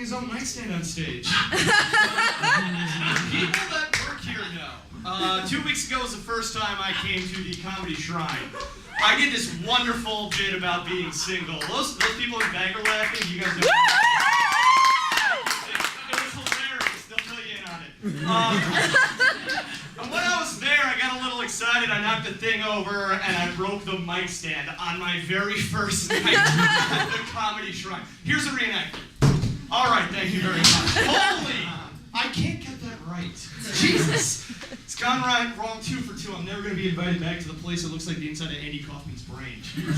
his own nightstand on stage. People that work here know. 2 weeks ago was the first time I came to the Comedy Shrine. I did this wonderful bit about being single. Those people in bag are laughing. You guys know. It was hilarious. They'll fill you in on it. And when I was there, I got a little excited. I knocked the thing over and I broke the mic stand on my very first night at the Comedy Shrine. Here's a reenactment. All right, thank you very much. Holy, I can't get that right. Jesus. It's gone wrong 2 for 2. I'm never going to be invited back to the place that looks like the inside of Andy Kaufman's brain. All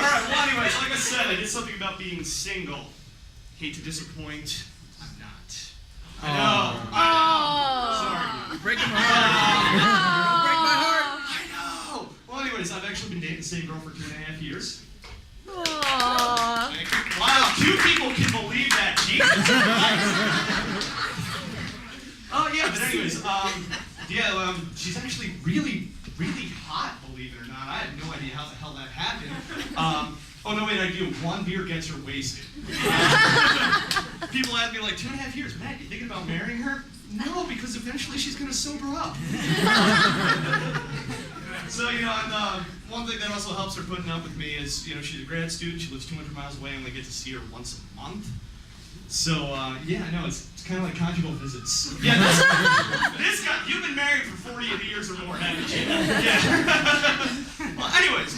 right, well, anyways, like I said, I did something about being single. Hate to disappoint, I'm not. I know. Sorry. Breaking my heart. Break my heart. I know. Well, anyways, I've actually been dating the same girl for 2.5 years. Aww. Wow, 2 people can believe that. Jesus Christ. Oh, yeah, but anyways, she's actually really, really hot, believe it or not. I have no idea how the hell that happened. Oh, no, wait, I do. 1 beer gets her wasted. People ask me, like, 2.5 years, Matt, you thinking about marrying her? No, because eventually she's going to sober up. So, and one thing that also helps her putting up with me is, she's a grad student, she lives 200 miles away, and we get to see her once a month. So, yeah, I know, it's kind of like conjugal visits. Yeah, this guy, you've been married for 40 years or more, haven't you? Yeah. Well, anyways,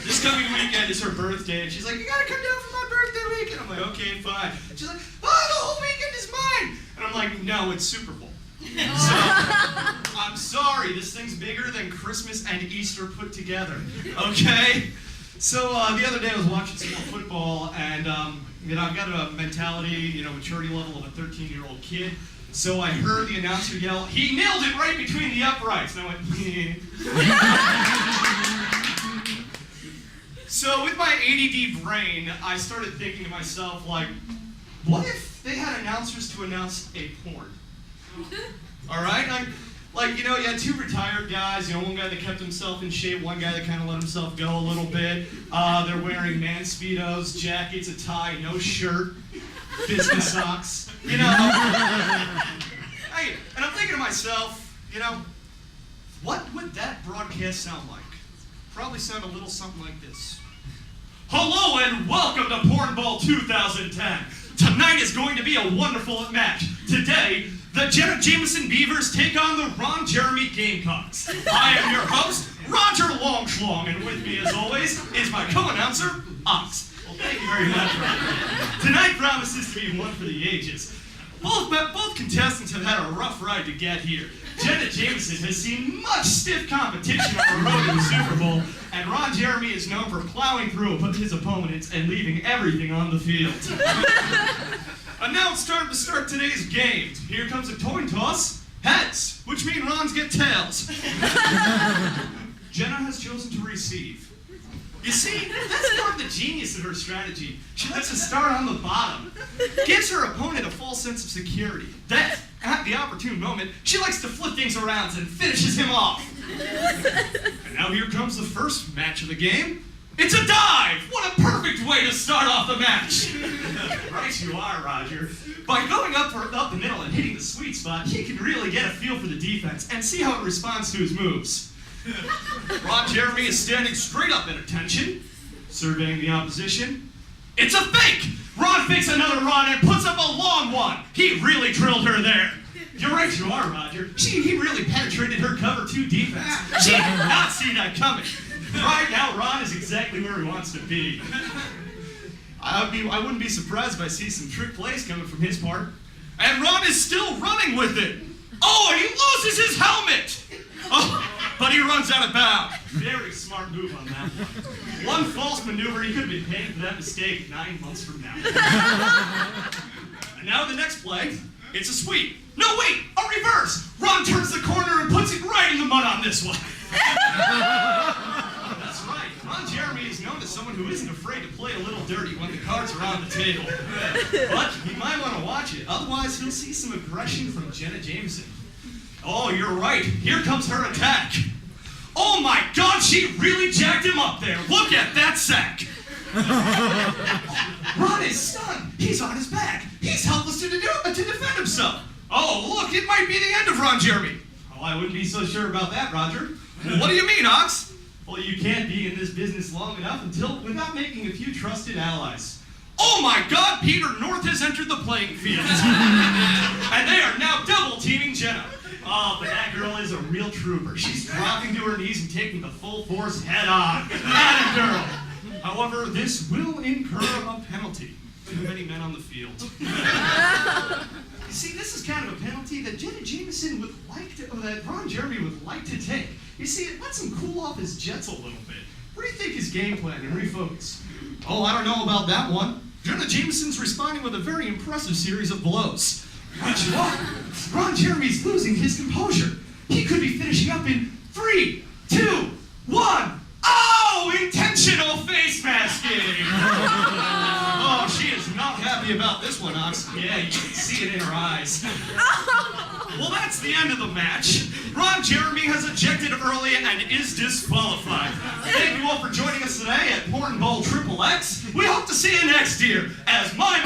this coming weekend is her birthday, and she's like, you gotta come down for my birthday weekend. I'm like, okay, fine. She's like, oh, the whole weekend is mine. And I'm like, no, it's Super Bowl. So, I'm sorry, this thing's bigger than Christmas and Easter put together, okay? So, the other day I was watching some more football, and, I've got a mentality, maturity level of a 13-year-old kid. So I heard the announcer yell, he nailed it right between the uprights. And I went, So with my ADD brain, I started thinking to myself, like, what if they had announcers to announce a porn? All right? You had 2 retired guys, one guy that kept himself in shape, one guy that kind of let himself go a little bit. They're wearing man speedos, jackets, a tie, no shirt, business socks, Hey, and I'm thinking to myself, what would that broadcast sound like? Probably sound a little something like this. Hello and welcome to Porn Bowl 2010. Tonight is going to be a wonderful match. Today, the Jenna Jameson Beavers take on the Ron Jeremy Gamecocks. I am your host, Roger Longschlong, and with me, as always, is my co-announcer, Ox. Well, thank you very much, Roger. Tonight promises to be one for the ages. Both contestants have had a rough ride to get here. Jenna Jameson has seen much stiff competition on the road to the Super Bowl, and Ron Jeremy is known for plowing through his opponents and leaving everything on the field. And now it's time to start today's game. Here comes a coin toss. Heads, which mean Ron's get tails. Jenna has chosen to receive. You see, that's part of the genius of her strategy. She lets us start on the bottom. Gives her opponent a false sense of security. Then, at the opportune moment, she likes to flip things around and finishes him off. And now here comes the first match of the game. It's a dive! What a perfect way to start off the match! Right you are, Roger. By going up the middle and hitting the sweet spot, he can really get a feel for the defense and see how it responds to his moves. Ron Jeremy is standing straight up at attention, surveying the opposition. It's a fake! Ron fakes another run and puts up a long one. He really drilled her there. You're right you are, Roger. He really penetrated her cover 2 defense. She did not see that coming. Right now, Ron is exactly where he wants to be. I wouldn't be surprised if I see some trick plays coming from his part. And Ron is still running with it. Oh, and he loses his helmet! Oh, but he runs out of bounds. Very smart move on that one. One false maneuver, he could have been paying for that mistake 9 months from now. And now the next play, it's a sweep. No, wait, a reverse. Ron turns the corner and puts it right in the mud on this one. That's right. Ron Jeremy is known as someone who isn't afraid to play a little dirty when the cards are on the table. But he might want to watch it. Otherwise, he'll see some aggression from Jenna Jameson. Oh, you're right. Here comes her attack. Oh my God, she really jacked him up there. Look at that sack. Ron is stunned. He's on his back. He's helpless to defend himself. Oh, look, it might be the end of Ron Jeremy. Oh, I wouldn't be so sure about that, Roger. What do you mean, Ox? Well, you can't be in this business long enough without making a few trusted allies. Oh my God, Peter North has entered the playing field. And they are now double-teaming Jenna. Oh, but that girl is a real trooper. She's dropping to her knees and taking the full force head-on. Atta girl. However, this will incur a penalty. Too many men on the field. You see, this is kind of a penalty that Jenna Jameson would like to, or that Ron Jeremy would like to take. You see, it lets him cool off his jets a little bit. Rethink his game plan and refocus. Oh, I don't know about that one. Jenna Jameson's responding with a very impressive series of blows. But you are. Ron Jeremy's losing his composure. He could be finishing up in 3, 2, 1. Oh, intentional face masking. Oh, she is not happy about this one, Ox. Yeah, you can see it in her eyes. Well, that's the end of the match. Ron Jeremy has ejected early and is disqualified. Thank you all for joining us today at Porn Bowl Triple X. We hope to see you next year as my